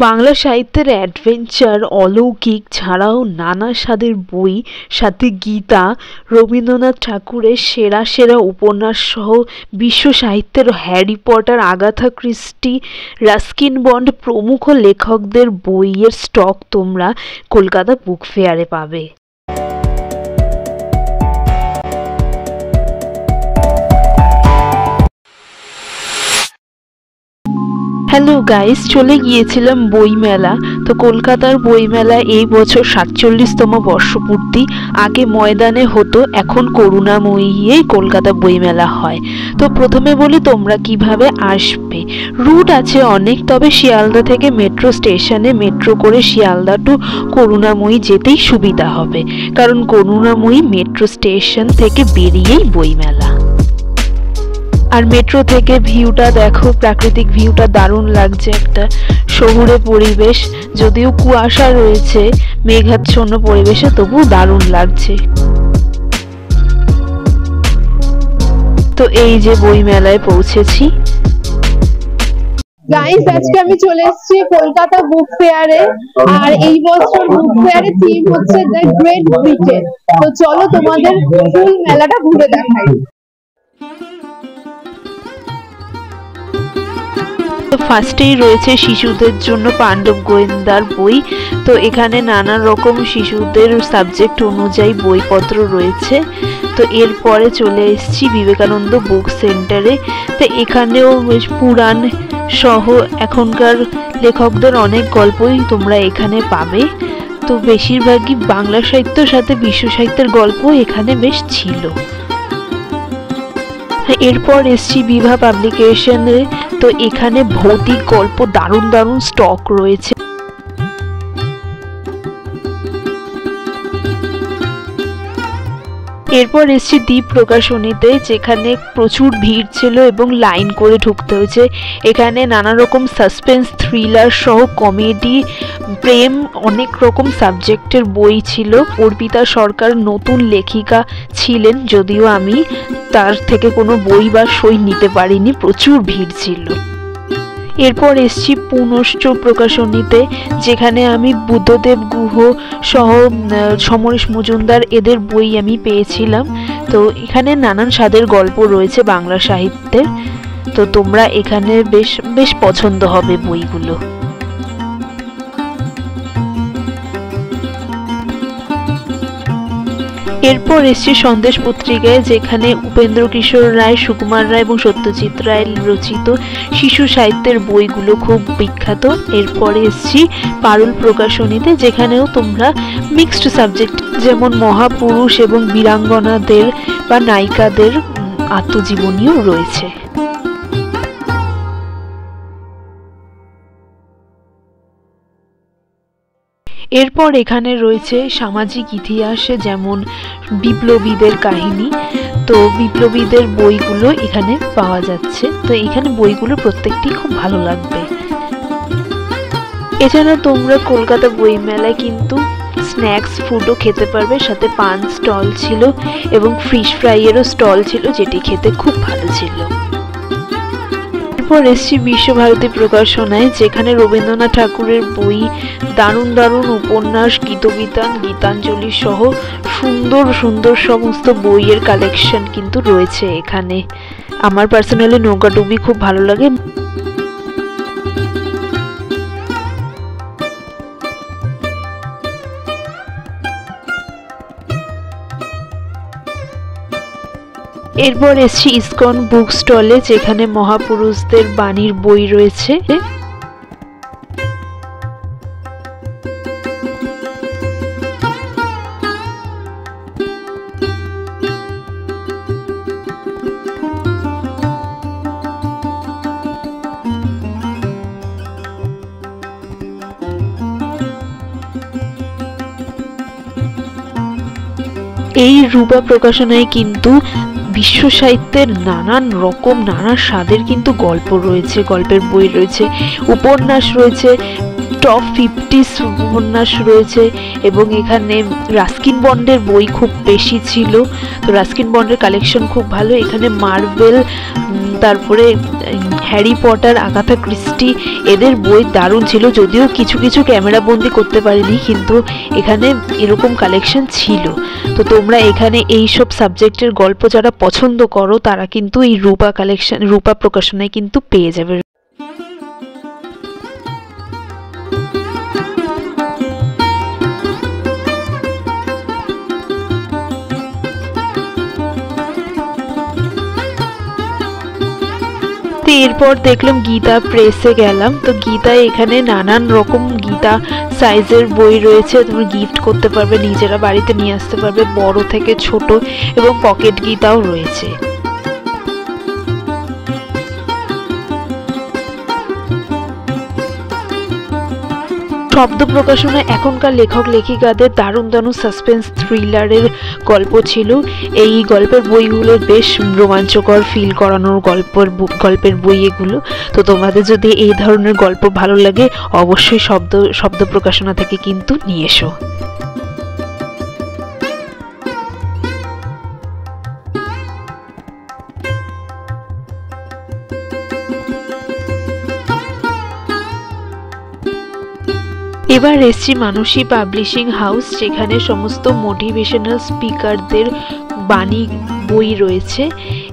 বাংলা সাহিত্যের অ্যাডভেঞ্চার, অলৌকিক ছাড়াও নানা স্বাদের বই, সাথে গীতা, রবীন্দ্রনাথ ঠাকুরের সেরা সেরা উপন্যাস সহ বিশ্ব সাহিত্যের Harry Potter, Agatha Christie, Ruskin Bond প্রমুখ লেখকদের বইয়ের স্টক তোমরা কলকাতা বুক ফেয়ারে পাবে। হ্যালো গাইস, চলে গিয়েছিলাম বইমেলা। তো কলকাতার বইমেলা এই বছর 47তম বর্ষপূর্তি। আগে ময়দানে হতো, এখন করুণাময়ী কলকাতা বইমেলা হয়। তো প্রথমে বলি তোমরা কিভাবে আসবে। রুট আছে অনেক, তবে শিয়ালদা থেকে মেট্রো স্টেশনে মেট্রো করে শিয়ালদা টু করুণাময়ী যেতেই সুবিধা হবে, কারণ করুণাময়ী মেট্রো স্টেশন থেকে বেরিয়েই বইমেলা। আর মেট্রো থেকে ভিউটা দেখো, প্রাকৃতিক ভিউটা দারুণ লাগছে, একটা শহুরে পরিবেশ, যদিও কুয়াশা রয়েছে, মেঘাচ্ছন্ন পরিবেশে, তবু দারুণ লাগছে। তো এই যে বইমেলায় পৌঁছেছি। গাইস, আজকে আমি চলে এসেছি কলকাতা বুক ফেয়ারে, আর এই বছর বুক ফেয়ারের থিম হচ্ছে দ্য গ্রেট ব্রিটেন। তো চলো তোমাদের ফুল মেলাটা ঘুরে দেখাই। তো ফার্স্টেই রয়েছে শিশুদের জন্য পাণ্ডব গোয়েন্দার বই। তো এখানে নানা রকম শিশুদের সাবজেক্ট অনুযায়ী বইপত্র রয়েছে। তো এরপরে চলে এসেছি বিবেকানন্দ বুক সেন্টারে। তো এখানেও পুরাণ সহ এখনকার লেখকদের অনেক গল্পই তোমরা এখানে পাবে। তো বেশিরভাগই বাংলা সাহিত্যের সাথে বিশ্ব সাহিত্যের গল্প এখানে বেশ ছিল। এরপর এসছি বিভা পাবলিকেশনে। তো এখানে ভৌতিক গল্প দারুণ দারুণ স্টক রয়েছে। এরপর এসছি দ্বীপ প্রকাশনীতে, যেখানে প্রচুর ভিড় ছিল এবং লাইন করে ঢুকতে হয়েছে। এখানে নানা রকম সাসপেন্স, থ্রিলার সহ কমেডি, প্রেম, অনেক রকম সাবজেক্টের বই ছিল। অর্পিতা সরকার নতুন লেখিকা ছিলেন, যদিও আমি তার থেকে কোনো বই বা সই নিতে পারিনি, প্রচুর ভিড় ছিল। এরপর এসছি পুনশ্চ প্রকাশনীতে, যেখানে আমি বুদ্ধদেব গুহ সহ সমরেশ মজুমদার এদের বই আমি পেয়েছিলাম। তো এখানে নানান স্বাদের গল্প রয়েছে বাংলা সাহিত্যের। তো তোমরা এখানে বেশ বেশ পছন্দ হবে বইগুলো। এরপর এসছি সন্দেশ পত্রিকায়, যেখানে উপেন্দ্র কিশোর রায়, সুকুমার রায় এবং সত্যজিৎ রায় রচিত শিশু সাহিত্যের বইগুলো খুব বিখ্যাত। এরপরে এসছি পারুল প্রকাশনীতে, যেখানেও তোমরা মিক্সড সাবজেক্ট যেমন মহাপুরুষ এবং বীরাঙ্গনাদের বা নায়িকাদের আত্মজীবনীও রয়েছে। এরপর এখানে রয়েছে সামাজিক ইতিহাসে, যেমন বিপ্লবীদের কাহিনী। তো বিপ্লবীদের বইগুলো এখানে পাওয়া যাচ্ছে। তো এখানে বইগুলো প্রত্যেকটি খুব ভালো লাগবে। এছাড়া তোমরা কলকাতা বইমেলায় কিন্তু স্ন্যাক্স ফুডও খেতে পারবে, সাথে পান স্টল ছিল এবং ফিশ ফ্রাইয়েরও স্টল ছিল, যেটি খেতে খুব ভালো ছিল। এরপর এসছি বিশ্বভারতী প্রকাশনায়, যেখানে রবীন্দ্রনাথ ঠাকুরের বই, দারুণ দারুণ উপন্যাস, গীতবিতান, গীতাঞ্জলি সহ সুন্দর সুন্দর সমস্ত বইয়ের কালেকশন কিন্তু রয়েছে এখানে। আমার পার্সোনালি নৌকাডুবি খুব ভালো লাগে। এরপর এসছি ইসকন বুক স্টলে, যেখানে মহাপুরুষদের বাণীর বই রয়েছে। এই রূপা প্রকাশনায় কিন্তু বিশ্ব সাহিত্যের নানান রকম নানা স্বাদের কিন্তু গল্প রয়েছে, গল্পের বই রয়েছে, উপন্যাস রয়েছে, টপ 50 উপন্যাস রয়েছে এবং এখানে রাস্কিন বন্ডের বই খুব বেশি ছিল। তো রাস্কিন বন্ডের কালেকশন খুব ভালো। এখানে মার্বেল, তারপরে হ্যারি পটার, আগাথা ক্রিস্টি এদের বই দারুণ ছিল, যদিও কিছু কিছু ক্যামেরা বন্দি করতে পারিনি, কিন্তু এখানে এরকম কালেকশন ছিল। তো তোমরা এখানে এই সব সাবজেক্টের গল্প যারা পছন্দ করো তারা কিন্তু এই রূপা প্রকাশনায় কিন্তু পেয়ে যাবে। এরপর দেখলাম গীতা প্রেসে গেলাম। তো গীতা এখানে নানান রকম গীতা সাইজের বই রয়েছে, তোমরা গিফট করতে পারবে, নিজেরা বাড়িতে নিয়ে আসতে পারবে, বড় থেকে ছোট, এবং পকেট গীতাও রয়েছে। শব্দ প্রকাশনা এখনকার লেখক লেখিকাদের দারুণ দারুণ সাসপেন্স থ্রিলারের গল্প ছিল। এই গল্পের বইগুলো বেশ রোমাঞ্চকর ফিল করানোর গল্পের বই এগুলো। তো তোমাদের যদি এই ধরনের গল্প ভালো লাগে অবশ্যই শব্দ প্রকাশনা থেকে কিন্তু নিয়ে এসো। এবার এসছি মানসী পাবলিশিং হাউস, যেখানে সমস্ত মোটিভেশনাল স্পিকারদের বাণী বই রয়েছে।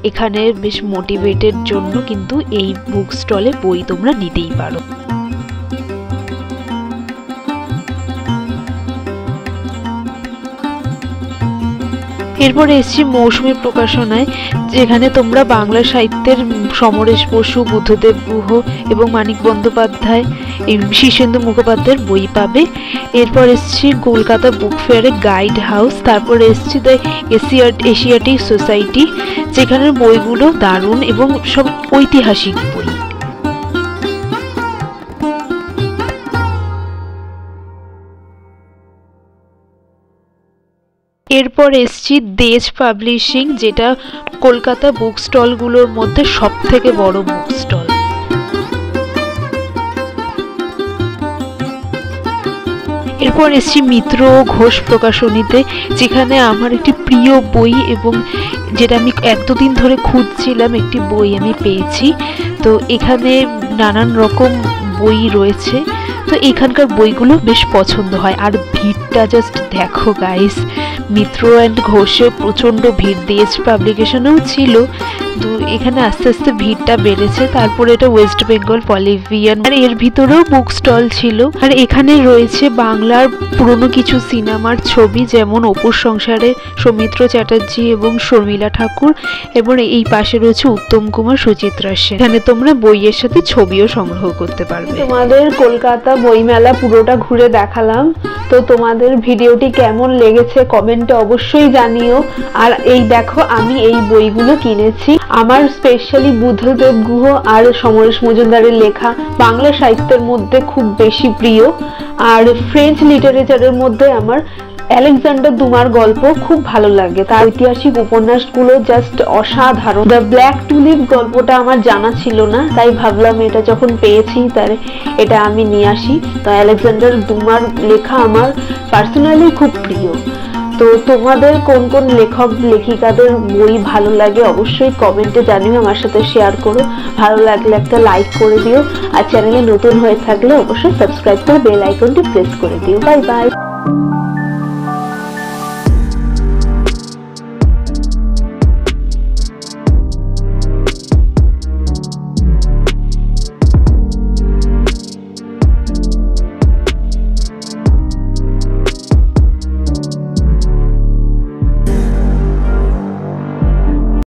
এখানে বেশ মোটিভেটের জন্য কিন্তু এই বুক স্টলে বই তোমরা নিতেই পারো। এরপরে এসছি মৌসুমী প্রকাশনায়, যেখানে তোমরা বাংলা সাহিত্যের সমরেশ বসু, বুদ্ধদেব গুহ এবং মানিক বন্দ্যোপাধ্যায়, শীর্ষেন্দু মুখোপাধ্যায়ের বই পাবে। এরপর এসছি কলকাতা বুক ফেয়ারে গাইড হাউস। তারপর এসছি দ্য এশিয়াটিক সোসাইটি, যেখানের বইগুলো দারুণ এবং সব ঐতিহাসিক বই। এরপর এসছি দেজ পাবলিশিং, যেটা কলকাতা বুক স্টলগুলোর মধ্যে সব থেকে বড় বুক স্টল। এরপর এসছি মিত্র ঘোষ প্রকাশনীতে, যেখানে আমার একটি প্রিয় বই এবং যেটা আমি এক দুদিন ধরে খুঁজছিলাম, একটি বই আমি পেয়েছি। তো এখানে নানান রকম বই রয়েছে। তো এখানকার বইগুলো বেশ পছন্দ হয়। আর ভিড়টা জাস্ট দেখো গাইস, মিত্র অ্যান্ড ঘোষে প্রচণ্ড ভিড়, দেশ পাবলিকেশনেও ছিল, তো এখানে আস্তে আস্তে ভিড়টা বেড়েছে। তারপরে এটা ওয়েস্ট বেঙ্গল পলিভিয়ান, আর এর ভিতরেও বুক স্টল ছিল। আর এখানে রয়েছে বাংলার পুরনো কিছু সিনেমার ছবি, যেমন অপুর সংসারে সৌমিত্র চ্যাটার্জি এবং শর্মিলা ঠাকুর, এবং এই পাশে রয়েছে উত্তম কুমার, সুচিত্রা সেন। এখানে তোমরা বইয়ের সাথে ছবিও সংগ্রহ করতে পারবে। তোমাদের কলকাতা বইমেলা পুরোটা ঘুরে দেখালাম। তো তোমাদের ভিডিওটি কেমন লেগেছে কমেন্টে অবশ্যই জানিও। আর এই দেখো আমি এই বইগুলো কিনেছি। আমার স্পেশালি বুদ্ধদেব গুহ আর সমরেশ মজুমদারের লেখা বাংলা সাহিত্যের মধ্যে খুব বেশি প্রিয়। আর ফ্রেঞ্চ লিটারেচারের মধ্যে আমার আলেকজান্ডার দুমার গল্প খুব ভালো লাগে। তার ঐতিহাসিক উপন্যাসগুলো জাস্ট অসাধারণ। দ্য ব্ল্যাক টুলিপ গল্পটা আমার জানা ছিল না, তাই ভাবলাম এটা যখন পেয়েছি তাহলে এটা আমি নিয়ে আসি। তো আলেকজান্ডার দুমার লেখা আমার পার্সোনালি খুব প্রিয়। তো তোমাদের কোন কোন লেখক লেখিকাদের বই ভালো লাগে অবশ্যই কমেন্টে জানিও, আমার সাথে শেয়ার করো। ভালো লাগলে একটা লাইক করে দিও, আর চ্যানেলে নতুন হয়ে থাকলে অবশ্যই সাবস্ক্রাইব করে বেল আইকনটি প্রেস করে দিও। Bye bye.